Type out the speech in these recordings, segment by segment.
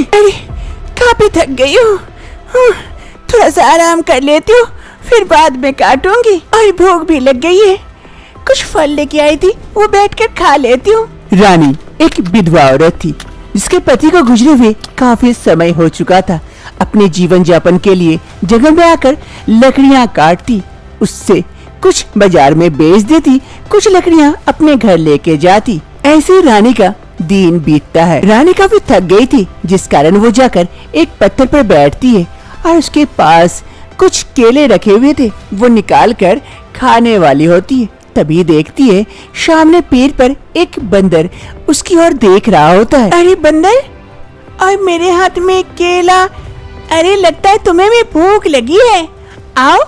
अरे काफी थक गई हूँ, थोड़ा सा आराम कर लेती हूँ, फिर बाद में काटूंगी। और भूख भी लग गई है, कुछ फल लेके आई थी, वो बैठकर खा लेती हूँ। रानी एक विधवा औरत थी जिसके पति को गुजरे हुए काफी समय हो चुका था। अपने जीवन यापन के लिए जंगल में आकर लकड़ियाँ काटती, उससे कुछ बाजार में बेच देती, कुछ लकड़ियाँ अपने घर लेके जाती। ऐसे रानी का दिन बीतता है। रानी काफी थक गई थी, जिस कारण वो जाकर एक पत्थर पर बैठती है और उसके पास कुछ केले रखे हुए थे, वो निकाल कर खाने वाली होती है। तभी देखती है सामने पेड़ पर एक बंदर उसकी ओर देख रहा होता है। अरे बंदर, और मेरे हाथ में केला, अरे लगता है तुम्हें भी भूख लगी है, आओ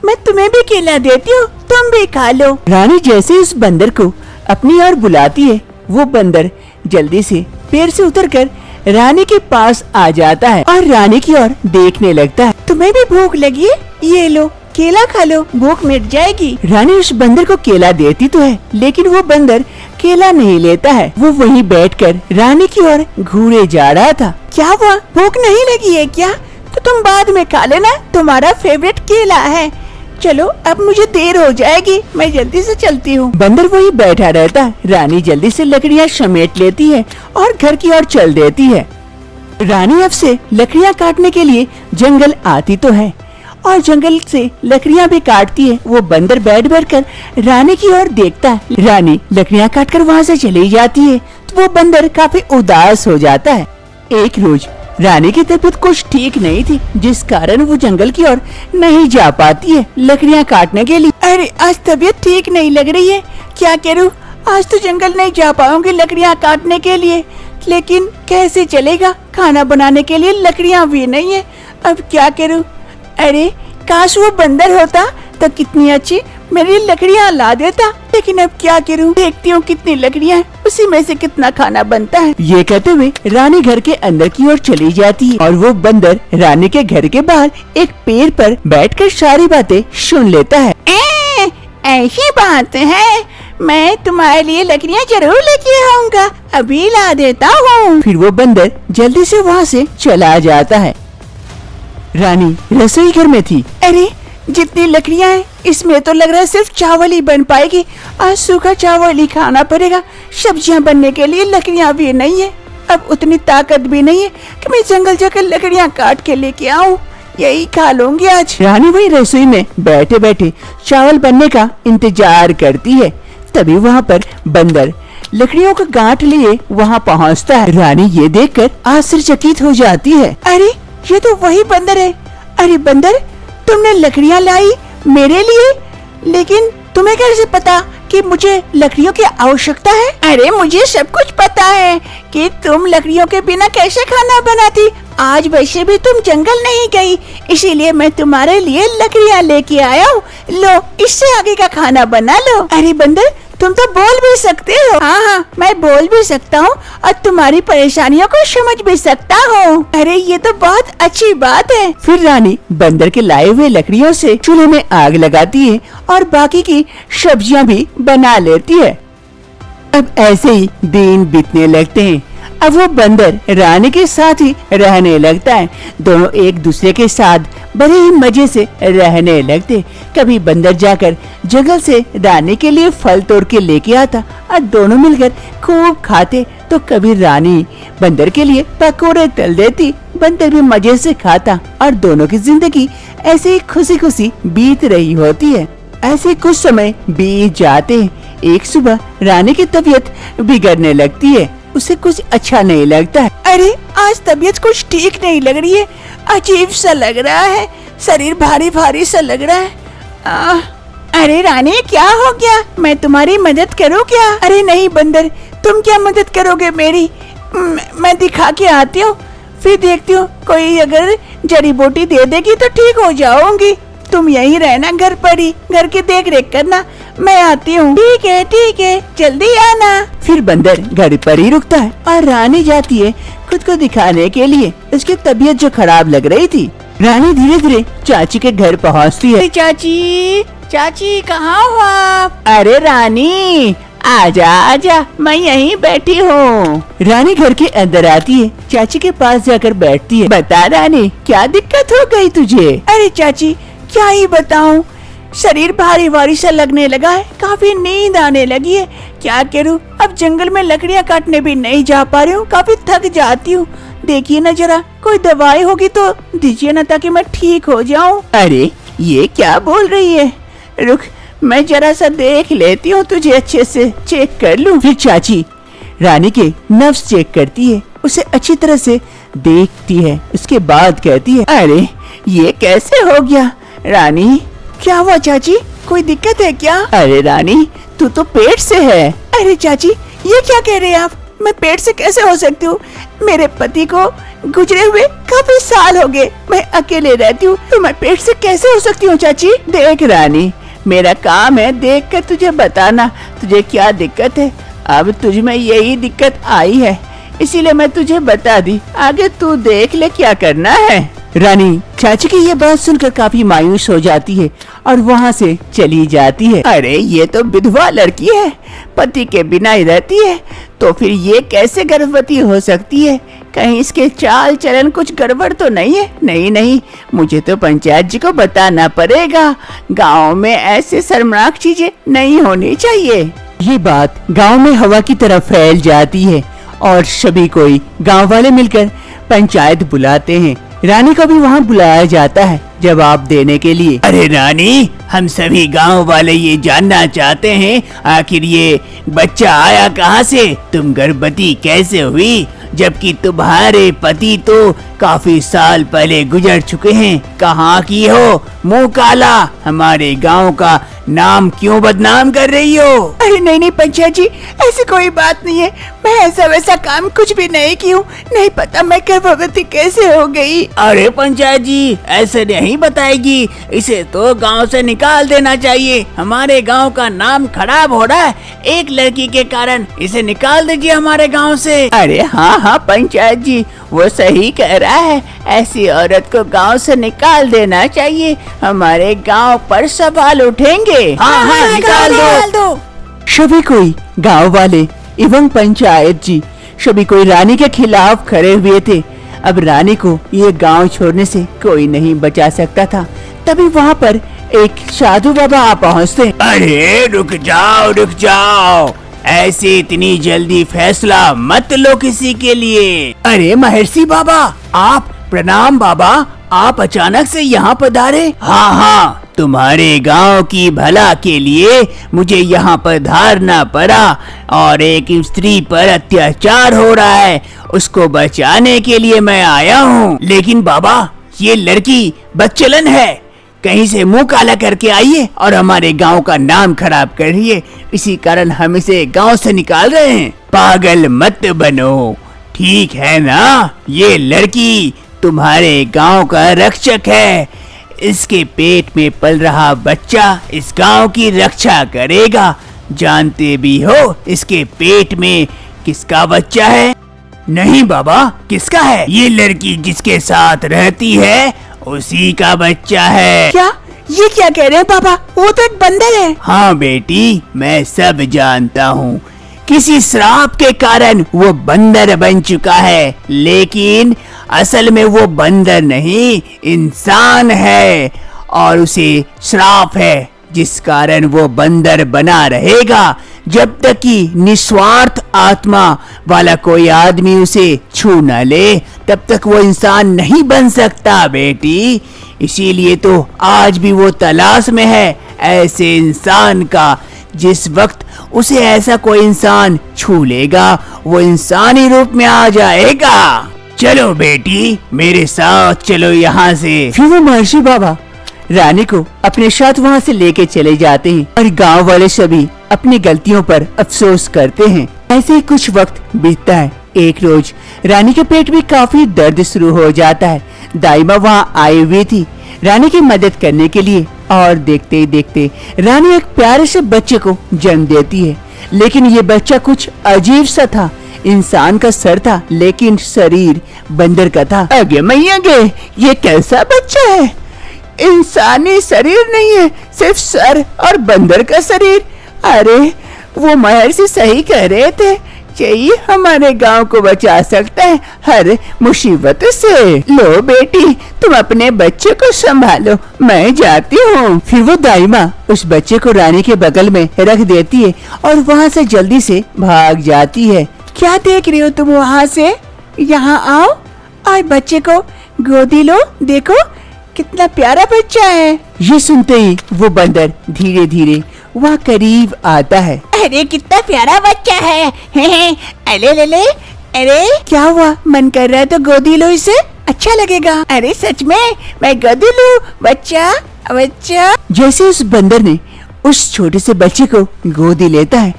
मैं तुम्हें भी केला देती हूँ, तुम भी खा लो। रानी जैसे उस बंदर को अपनी ओर बुलाती है, वो बंदर जल्दी से पेड़ से उतरकर रानी के पास आ जाता है और रानी की ओर देखने लगता है। तुम्हें भी भूख लगी है, ये लो केला खा लो, भूख मिट जाएगी। रानी उस बंदर को केला देती तो है, लेकिन वो बंदर केला नहीं लेता है। वो वहीं बैठकर रानी की ओर घूरे जा रहा था। क्या हुआ, भूख नहीं लगी है क्या? तो तुम बाद में खा लेना, तुम्हारा फेवरेट केला है। चलो अब मुझे देर हो जाएगी, मैं जल्दी से चलती हूँ। बंदर वही बैठा रहता है। रानी जल्दी से लकड़ियाँ समेट लेती है और घर की ओर चल देती है। रानी अब से लकड़ियाँ काटने के लिए जंगल आती तो है और जंगल से लकड़ियाँ भी काटती है। वो बंदर बैठ कर रानी की ओर देखता है। रानी लकड़ियाँ काट कर वहाँ से चली जाती है तो वो बंदर काफी उदास हो जाता है। एक रोज रानी की तबीयत कुछ ठीक नहीं थी, जिस कारण वो जंगल की ओर नहीं जा पाती है लकड़ियाँ काटने के लिए। अरे आज तबीयत ठीक नहीं लग रही है, क्या करूँ? आज तो जंगल नहीं जा पाऊंगी लकड़ियाँ काटने के लिए, लेकिन कैसे चलेगा? खाना बनाने के लिए लकड़ियाँ भी नहीं है, अब क्या करूँ? अरे काश वो बंदर होता तो कितनी अच्छी मेरी लकड़ियाँ ला देता, लेकिन अब क्या करूँ? देखती हूँ कितनी लकड़ियाँ, उसी में से कितना खाना बनता है। ये कहते हुए रानी घर के अंदर की ओर चली जाती है और वो बंदर रानी के घर के बाहर एक पेड़ पर बैठकर सारी बातें सुन लेता है। ऐसी बात है, मैं तुम्हारे लिए लकड़ियाँ जरूर लेके आऊँगा, अभी ला देता हूँ। फिर वो बंदर जल्दी से वहाँ से चला जाता है। रानी रसोई घर में थी। अरे जितनी लकड़ियाँ हैं, इसमें तो लग रहा है सिर्फ चावल ही बन पाएगी, आज सूखा चावल ही खाना पड़ेगा। सब्जियां बनने के लिए लकड़ियाँ भी नहीं है, अब उतनी ताकत भी नहीं है कि मैं जंगल जाकर लकड़ियाँ काट के लेके आऊँ, यही खा लूंगी आज। रानी वही रसोई में बैठे बैठे चावल बनने का इंतजार करती है। तभी वहाँ पर बंदर लकड़ियों का गांठ लिए वहाँ पहुँचता है। रानी ये देखकर आश्चर्यचकित हो जाती है। अरे ये तो वही बंदर है। अरे बंदर, तुमने लकड़ियाँ लाई मेरे लिए, लेकिन तुम्हें कैसे पता कि मुझे लकड़ियों की आवश्यकता है? अरे मुझे सब कुछ पता है कि तुम लकड़ियों के बिना कैसे खाना बनाती। आज वैसे भी तुम जंगल नहीं गई, इसीलिए मैं तुम्हारे लिए लकड़ियाँ लेके आया हूँ। लो, इससे आगे का खाना बना लो। अरे बंदर, तुम तो बोल भी सकते हो। हाँ, मैं बोल भी सकता हूँ और तुम्हारी परेशानियों को समझ भी सकता हूँ। अरे ये तो बहुत अच्छी बात है। फिर रानी बंदर के लाए हुए लकड़ियों से चूल्हे में आग लगाती है और बाकी की सब्जियां भी बना लेती है। अब ऐसे ही दिन बीतने लगते हैं। अब वो बंदर रानी के साथ ही रहने लगता है। दोनों एक दूसरे के साथ बड़े ही मजे से रहने लगते। कभी बंदर जाकर जंगल से रानी के लिए फल तोड़ के लेके आता और दोनों मिलकर खूब खाते, तो कभी रानी बंदर के लिए पकोड़े तल देती, बंदर भी मजे से खाता और दोनों की जिंदगी ऐसे ही खुशी खुशी बीत रही होती है। ऐसे कुछ समय बीत जाते। एक सुबह रानी की तबीयत बिगड़ने लगती है, उसे कुछ अच्छा नहीं लगता है। अरे आज तबीयत कुछ ठीक नहीं लग रही है, अजीब सा लग रहा है, शरीर भारी भारी सा लग रहा है। अरे रानी क्या हो गया? मैं तुम्हारी मदद करूँ क्या? अरे नहीं बंदर, तुम क्या मदद करोगे मेरी? मैं दिखा के आती हूँ, फिर देखती हूँ कोई अगर जड़ी बूटी दे देगी तो ठीक हो जाऊंगी। तुम यहीं रहना, घर पर ही, घर की देख रेख करना, मैं आती हूँ। ठीक है, जल्दी आना। फिर बंदर घर पर ही रुकता है और रानी जाती है खुद को दिखाने के लिए। उसकी तबीयत जो खराब लग रही थी। रानी धीरे धीरे चाची के घर पहुँचती है। चाची कहाँ हो आप? अरे रानी, आजा आजा, मैं यहीं बैठी हूँ। रानी घर के अंदर आती है, चाची के पास जाकर बैठती है। बता रानी, क्या दिक्कत हो गई तुझे? अरे चाची, क्या ही बताऊं, शरीर भारी भारी सा लगने लगा है, काफी नींद आने लगी है। क्या करूं, अब जंगल में लकड़ियां काटने भी नहीं जा पा रही हूँ, काफी थक जाती हूँ। देखिए ना जरा, कोई दवाई होगी तो दीजिए ना, ताकि मैं ठीक हो जाऊं। अरे ये क्या बोल रही है? रुक, मैं जरा सा देख लेती हूँ, तुझे अच्छे से चेक कर लूं। फिर चाची रानी के नब्ज चेक करती है, उसे अच्छी तरह से देखती है। उसके बाद कहती है, अरे ये कैसे हो गया रानी? क्या हुआ चाची, कोई दिक्कत है क्या? अरे रानी, तू तो पेट से है। अरे चाची, ये क्या कह रहे हैं आप? मैं पेट से कैसे हो सकती हूँ? मेरे पति को गुजरे हुए काफी साल हो गए, मैं अकेले रहती हूँ, तो मैं पेट से कैसे हो सकती हूँ चाची? देख रानी, मेरा काम है देख कर तुझे बताना तुझे क्या दिक्कत है। अब तुझ में यही दिक्कत आई है, इसीलिए मैं तुझे बता दी, आगे तू देख ले क्या करना है। रानी चाची की ये बात सुनकर काफी मायूस हो जाती है और वहाँ से चली जाती है। अरे ये तो विधवा लड़की है, पति के बिना ही रहती है, तो फिर ये कैसे गर्भवती हो सकती है? कहीं इसके चाल चलन कुछ गड़बड़ तो नहीं है? नहीं नहीं, मुझे तो पंचायत जी को बताना पड़ेगा। गांव में ऐसे शर्मनाक चीजें नहीं होनी चाहिए। ये बात गांव में हवा की तरह फैल जाती है और सभी कोई गांव वाले मिलकर पंचायत बुलाते हैं। रानी को भी वहाँ बुलाया जाता है जवाब देने के लिए। अरे रानी, हम सभी गांव वाले ये जानना चाहते हैं, आखिर ये बच्चा आया कहाँ से? तुम गर्भवती कैसे हुई, जबकि तुम्हारे पति तो काफी साल पहले गुजर चुके हैं? कहाँ की हो, मुंह काला, हमारे गांव का नाम क्यों बदनाम कर रही हो? अरे नहीं नहीं पंचायत जी, ऐसी कोई बात नहीं है, मैं ऐसा वैसा काम कुछ भी नहीं की हूँ, नहीं पता मैं गर्भवती कैसे हो गई। अरे पंचायत जी ऐसे नहीं बताएगी, इसे तो गांव से निकाल देना चाहिए, हमारे गांव का नाम खराब हो रहा है एक लड़की के कारण, इसे निकाल दीजिए हमारे गांव से। अरे हाँ हाँ पंचायत जी, वो सही कह रहा है, ऐसी औरत को गांव से निकाल देना चाहिए, हमारे गांव पर सवाल उठेंगे। हाँ हाँ निकाल दो। सभी कोई गांव वाले एवं पंचायत जी सभी कोई रानी के खिलाफ खड़े हुए थे। अब रानी को ये गांव छोड़ने से कोई नहीं बचा सकता था। तभी वहाँ पर एक साधु बाबा आ पहुँचते। अरे रुक जाओ, ऐसे इतनी जल्दी फैसला मत लो किसी के लिए। अरे महर्षि बाबा, आप प्रणाम बाबा, आप अचानक से यहाँ पधारे? हाँ, तुम्हारे गांव की भला के लिए मुझे यहाँ पधारना पड़ा और एक स्त्री पर अत्याचार हो रहा है, उसको बचाने के लिए मैं आया हूँ। लेकिन बाबा, ये लड़की बदचलन है, कहीं से मुंह काला करके आई है और हमारे गांव का नाम खराब कर रही है, इसी कारण हम इसे गांव से निकाल रहे हैं। पागल मत बनो, ठीक है ना? ये लड़की तुम्हारे गांव का रक्षक है, इसके पेट में पल रहा बच्चा इस गांव की रक्षा करेगा। जानते भी हो इसके पेट में किसका बच्चा है? नहीं बाबा, किसका है? ये लड़की जिसके साथ रहती है उसी का बच्चा है। क्या? ये क्या कह रहे हैं बाबा? वो तो एक बंदर है। हाँ बेटी, मैं सब जानता हूँ, किसी श्राप के कारण वो बंदर बन चुका है, लेकिन असल में वो बंदर नहीं इंसान है और उसे श्राप है जिस कारण वो बंदर बना रहेगा। जब तक कि निस्वार्थ आत्मा वाला कोई आदमी उसे छू न ले तब तक वो इंसान नहीं बन सकता बेटी। इसीलिए तो आज भी वो तलाश में है ऐसे इंसान का, जिस वक्त उसे ऐसा कोई इंसान छू लेगा वो इंसानी रूप में आ जाएगा। चलो बेटी, मेरे साथ चलो यहाँ से। फिर वो महर्षि बाबा रानी को अपने साथ वहाँ से लेके चले जाते हैं और गांव वाले सभी अपनी गलतियों पर अफसोस करते हैं। ऐसे ही कुछ वक्त बीतता है। एक रोज रानी के पेट में काफी दर्द शुरू हो जाता है। दाइमा वहाँ आई हुई थी रानी की मदद करने के लिए और देखते ही देखते रानी एक प्यारे से बच्चे को जन्म देती है। लेकिन ये बच्चा कुछ अजीब सा था, इंसान का सर था लेकिन शरीर बंदर का था। आगे मैया गे, ये कैसा बच्चा है? इंसानी शरीर नहीं है, सिर्फ सर और बंदर का शरीर। अरे वो महर्षि सही कह रहे थे, यही हमारे गांव को बचा सकता है हर मुसीबत से। लो बेटी, तुम अपने बच्चे को संभालो, मैं जाती हूँ। फिर वो दाइमा उस बच्चे को रानी के बगल में रख देती है और वहाँ से जल्दी से भाग जाती है। क्या देख रही हो तुम वहाँ से? यहाँ आओ और बच्चे को गोदी लो, देखो कितना प्यारा बच्चा है। ये सुनते ही वो बंदर धीरे धीरे वहाँ करीब आता है। अरे कितना प्यारा बच्चा है, अरे ले ले, अरे क्या हुआ, मन कर रहा है तो गोदी लो इसे, अच्छा लगेगा। अरे सच में मैं गोदी लूं बच्चा बच्चा। जैसे उस बंदर ने उस छोटे से बच्चे को गोदी लेता है,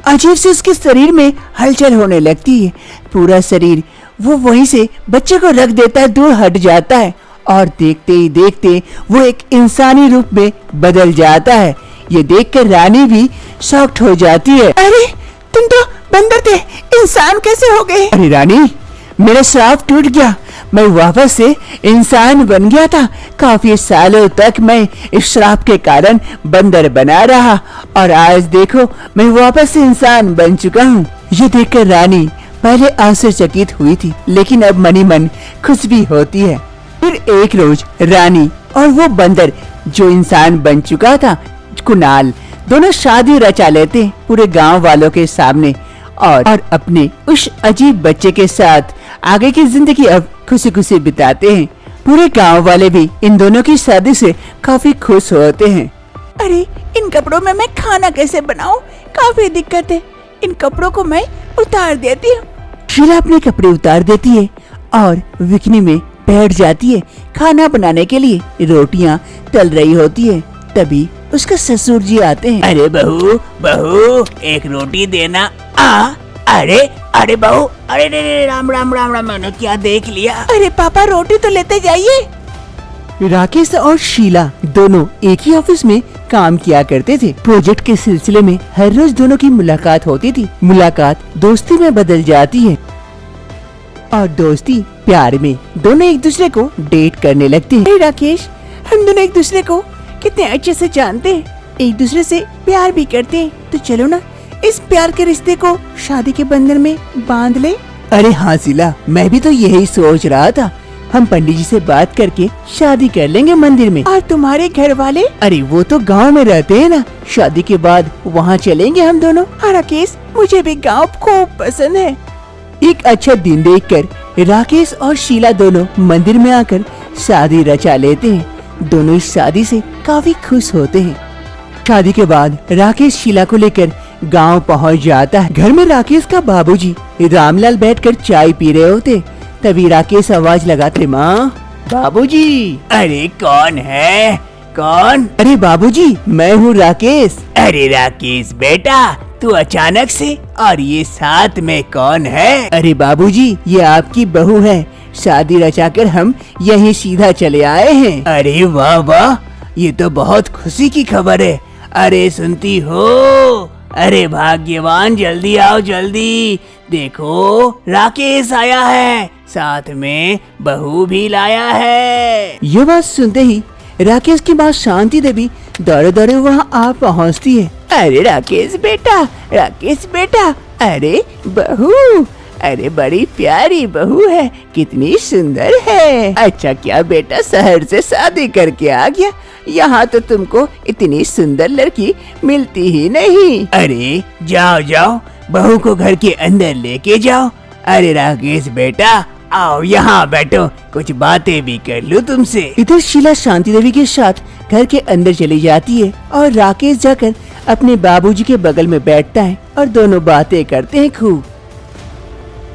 अजीब से उसके शरीर में हलचल होने लगती है। पूरा शरीर वो वहीं से बच्चे को रख देता है, दूर हट जाता है और देखते ही देखते वो एक इंसानी रूप में बदल जाता है। ये देखकर रानी भी शॉक्ड हो जाती है। अरे तुम तो बंदर थे, इंसान कैसे हो गए? अरे रानी, मेरा श्राप टूट गया, मैं वापस से इंसान बन गया था। काफी सालों तक मैं इस श्राप के कारण बंदर बना रहा और आज देखो मैं वापस से इंसान बन चुका हूँ। ये देखकर रानी पहले आश्चर्यचकित हुई थी, लेकिन अब मनी मन खुश भी होती है। फिर एक रोज रानी और वो बंदर जो इंसान बन चुका था, कुणाल, दोनों शादी रचा लेते पूरे गांव वालों के सामने और अपने उस अजीब बच्चे के साथ आगे की जिंदगी अब खुशी खुशी बिताते हैं। पूरे गांव वाले भी इन दोनों की शादी से काफी खुश होते हैं। अरे इन कपड़ों में मैं खाना कैसे बनाऊं? काफी दिक्कत है, इन कपड़ों को मैं उतार देती हूँ। शीला अपने कपड़े उतार देती है और बिकनी में बैठ जाती है। खाना बनाने के लिए रोटियां तल रही होती है। तभी उसका ससुर जी आते हैं। अरे बहू बहू, एक रोटी देना। अरे अरे बहू, अरे रे राम राम राम राम, मैंने क्या देख लिया? अरे पापा रोटी तो लेते जाइए। राकेश और शीला दोनों एक ही ऑफिस में काम किया करते थे। प्रोजेक्ट के सिलसिले में हर रोज दोनों की मुलाकात होती थी। मुलाकात दोस्ती में बदल जाती है और दोस्ती प्यार में। दोनों एक दूसरे को डेट करने लगते हैं। अरे राकेश, हम दोनों एक दूसरे को कितने अच्छे से जानते हैं, एक दूसरे से प्यार भी करते हैं, तो चलो ना इस प्यार के रिश्ते को शादी के बंधन में बांध ले। अरे हाँ शीला, मैं भी तो यही सोच रहा था। हम पंडित जी से बात करके शादी कर लेंगे मंदिर में। और तुम्हारे घर वाले? अरे वो तो गांव में रहते हैं ना, शादी के बाद वहाँ चलेंगे हम दोनों। हाँ राकेश, मुझे भी गांव खूब पसंद है। एक अच्छा दिन देखकर राकेश और शीला दोनों मंदिर में आकर शादी रचा लेते हैं। दोनों इस शादी से काफी खुश होते हैं। शादी के बाद राकेश शीला को लेकर गांव पहुंच जाता है। घर में राकेश का बाबूजी रामलाल बैठकर चाय पी रहे होते। तभी राकेश आवाज लगाते, माँ, बाबूजी। अरे कौन है, कौन? अरे बाबूजी, मैं हूँ राकेश। अरे राकेश बेटा, तू अचानक से, और ये साथ में कौन है? अरे बाबूजी, ये आपकी बहू है। शादी रचाकर हम यहीं सीधा चले आए हैं। अरे वाह वाह, ये तो बहुत खुशी की खबर है। अरे सुनती हो? अरे भाग्यवान, जल्दी आओ जल्दी, देखो राकेश आया है, साथ में बहू भी लाया है। ये बात सुनते ही राकेश की माँ शांति देवी दौड़े दौड़े वहाँ आ पहुँचती है। अरे राकेश बेटा, राकेश बेटा, अरे बहू, अरे बड़ी प्यारी बहू है, कितनी सुंदर है। अच्छा क्या बेटा शहर से शादी करके आ गया? यहाँ तो तुमको इतनी सुंदर लड़की मिलती ही नहीं। अरे जाओ जाओ, बहू को घर के अंदर लेके जाओ। अरे राकेश बेटा, आओ यहाँ बैठो, कुछ बातें भी कर लूं तुमसे। इधर शीला शांति देवी के साथ घर के अंदर चली जाती है और राकेश जाकर अपने बाबूजी के बगल में बैठता है और दोनों बातें करते हैं खूब।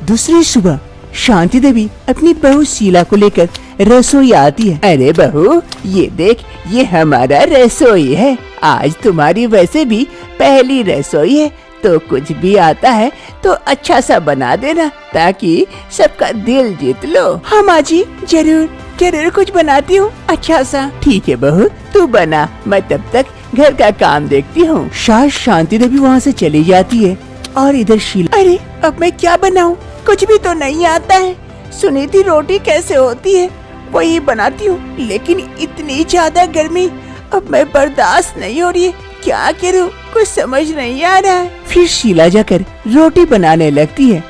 दूसरी सुबह शांति देवी अपनी बहू शीला को लेकर रसोई आती है। अरे बहू, ये देख, ये हमारा रसोई है। आज तुम्हारी वैसे भी पहली रसोई है, तो कुछ भी आता है तो अच्छा सा बना देना, ताकि सबका दिल जीत लो। हाँ माँ जी, जरूर जरूर कुछ बनाती हूँ अच्छा सा। ठीक है बहू, तू बना, मैं तब तक घर का काम देखती हूँ। शांति देवी वहाँ से चली जाती है और इधर शीला, अरे अब मैं क्या बनाऊँ, कुछ भी तो नहीं आता है। सुनी थी रोटी कैसे होती है, वही बनाती हूँ, लेकिन इतनी ज्यादा गर्मी अब मैं बर्दाश्त नहीं हो रही है, क्या करूँ, कुछ समझ नहीं आ रहा है। फिर शीला जाकर रोटी बनाने लगती है।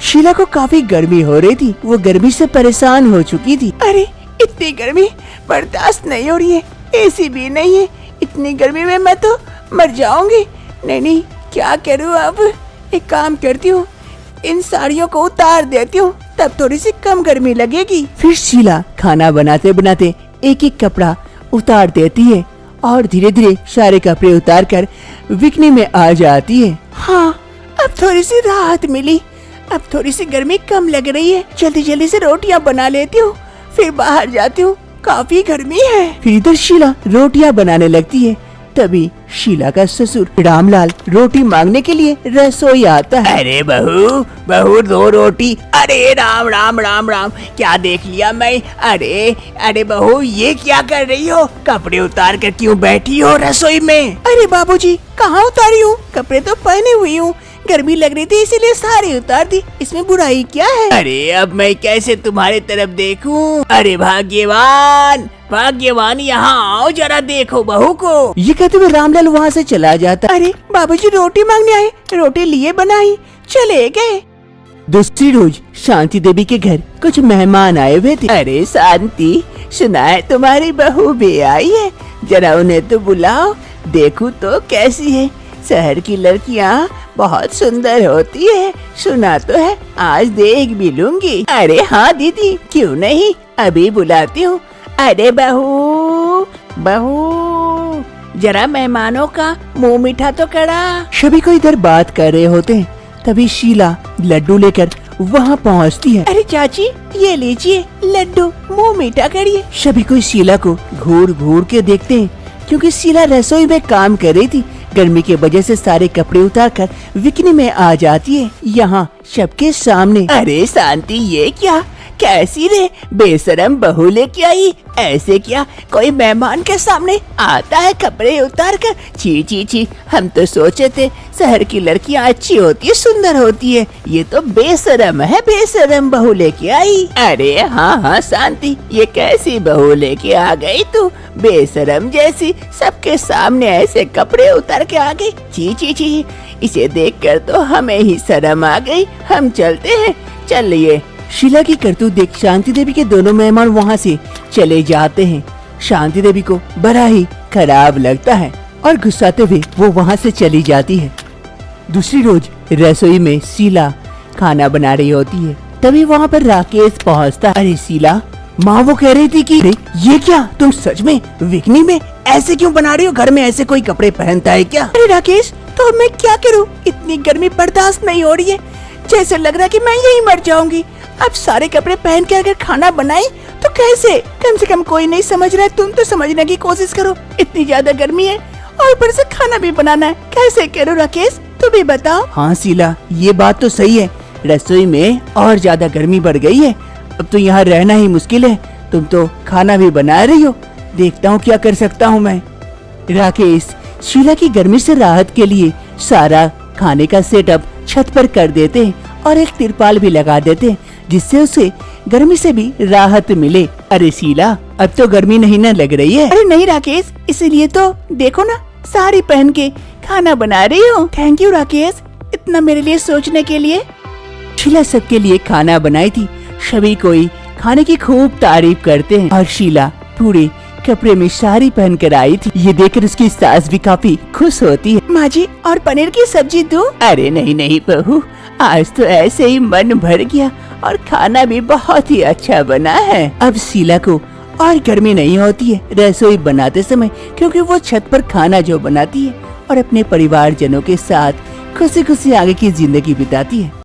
शीला को काफी गर्मी हो रही थी, वो गर्मी से परेशान हो चुकी थी। अरे इतनी गर्मी बर्दाश्त नहीं हो रही है, एसी भी नहीं है, इतनी गर्मी में मैं तो मर जाऊंगी। नहीं, क्या करूँ अब? एक काम करती हूँ, इन साड़ियों को उतार देती हूँ, तब थोड़ी सी कम गर्मी लगेगी। फिर शीला खाना बनाते बनाते एक एक कपड़ा उतार देती है और धीरे धीरे सारे कपड़े उतार कर बिकनी में आ जाती है। हाँ, अब थोड़ी सी राहत मिली, अब थोड़ी सी गर्मी कम लग रही है। जल्दी जल्दी से रोटियां बना लेती हूँ, फिर बाहर जाती हूँ, काफी गर्मी है। फिर इधर शीला रोटियां बनाने लगती है। तभी शीला का ससुर रामलाल रोटी मांगने के लिए रसोई आता है। अरे बहू दो रोटी। अरे राम राम राम राम, क्या देख लिया मैं? अरे बहू, ये क्या कर रही हो? कपड़े उतार कर क्यों बैठी हो रसोई में? अरे बाबूजी, कहाँ उतारी हूँ? कपड़े तो पहने हुई हूँ, गर्मी लग रही थी इसीलिए सारे उतार दी, इसमें बुराई क्या है? अरे अब मैं कैसे तुम्हारे तरफ देखूं? अरे भाग्यवान, यहाँ आओ, जरा देखो बहू को। ये कहते हुए रामलाल वहाँ से चला जाता। अरे बाबूजी रोटी मांगने आए, रोटी लिए बनाई, चले गए। दूसरी रोज शांति देवी के घर कुछ मेहमान आए हुए थे। अरे शांति, सुना है तुम्हारी बहू भी आई है, जरा उन्हें तो बुलाओ, देखूं तो कैसी है। शहर की लड़कियाँ बहुत सुंदर होती है, सुना तो है, आज देख भी लूंगी। अरे हाँ दीदी, क्यों नहीं, अभी बुलाती हूँ। अरे बहू, जरा मेहमानों का मुंह मीठा तो करा। सभी को इधर बात कर रहे होते हैं। तभी शीला लड्डू लेकर वहाँ पहुँचती है। अरे चाची, ये लीजिए लड्डू, मुंह मीठा करिए। सभी कोई शीला को घूर घूर के देखते हैं, क्योंकि शीला रसोई में काम कर रही थी। गर्मी के वजह से सारे कपड़े उतारकर बिकनी में आ जाती है, यहाँ सबके सामने। अरे शांति, ये क्या, कैसी रे बेशरम बहू लेके आई? ऐसे क्या कोई मेहमान के सामने आता है कपड़े उतार कर? छी, हम तो सोचे थे शहर की लड़कियाँ अच्छी होती है, सुंदर होती है, ये तो बेशरम है, बेशरम बहू लेके आई। अरे हाँ शांति, ये कैसी बहू लेके आ गई तू, बेशरम जैसी, सबके सामने ऐसे कपड़े उतार के आ गई। छी, इसे देखकर तो हमें ही शर्म आ गई। हम चलते हैं, चलिए। शीला की करतूत देख शांति देवी के दोनों मेहमान वहाँ से चले जाते हैं। शांति देवी को बड़ा ही खराब लगता है और गुस्साते हुए वो वहाँ से चली जाती है। दूसरी रोज रसोई में शीला खाना बना रही होती है। तभी वहाँ पर राकेश पहुँचता है। अरे शीला, माँ वो कह रही थी कि अरे ये क्या, तुम सच में बिकनी में ऐसे क्यों बना रही हो? घर में ऐसे कोई कपड़े पहनता है क्या? अरे राकेश, तो मैं क्या करूँ, इतनी गर्मी बर्दाश्त नहीं हो रही है, जैसे लग रहा है कि मैं यहीं मर जाऊंगी। अब सारे कपड़े पहन के अगर खाना बनाई तो कैसे? कम से कम कोई नहीं समझ रहा है, तुम तो समझने की कोशिश करो। इतनी ज्यादा गर्मी है और ऊपर से खाना भी बनाना है, कैसे करूँ राकेश, तू भी बताओ। हाँ शीला, ये बात तो सही है, रसोई में और ज्यादा गर्मी बढ़ गई है, अब तो यहाँ रहना ही मुश्किल है। तुम तो खाना भी बना रही हो, देखता हूँ क्या कर सकता हूँ मैं। राकेश शीला की गर्मी से राहत के लिए सारा खाने का सेटअप छत पर कर देते हैं और एक तिरपाल भी लगा देते हैं, जिससे उसे गर्मी से भी राहत मिले। अरे शीला, अब तो गर्मी नहीं न लग रही है? अरे नहीं राकेश, इसीलिए तो देखो ना, साड़ी पहन के खाना बना रही हूँ। थैंक यू राकेश, इतना मेरे लिए सोचने के लिए। शीला सबके लिए खाना बनाई थी, सभी कोई खाने की खूब तारीफ करते हैं और शीला पूरे कपड़े में साड़ी पहन कर आई थी। ये देखकर उसकी सास भी काफी खुश होती है। माँ जी, और पनीर की सब्जी दूं? अरे नहीं बहू, आज तो ऐसे ही मन भर गया और खाना भी बहुत ही अच्छा बना है। अब शीला को और गर्मी नहीं होती है रसोई बनाते समय, क्योंकि वो छत पर खाना जो बनाती है और अपने परिवारजनों के साथ खुशी खुशी आगे की जिंदगी बिताती है।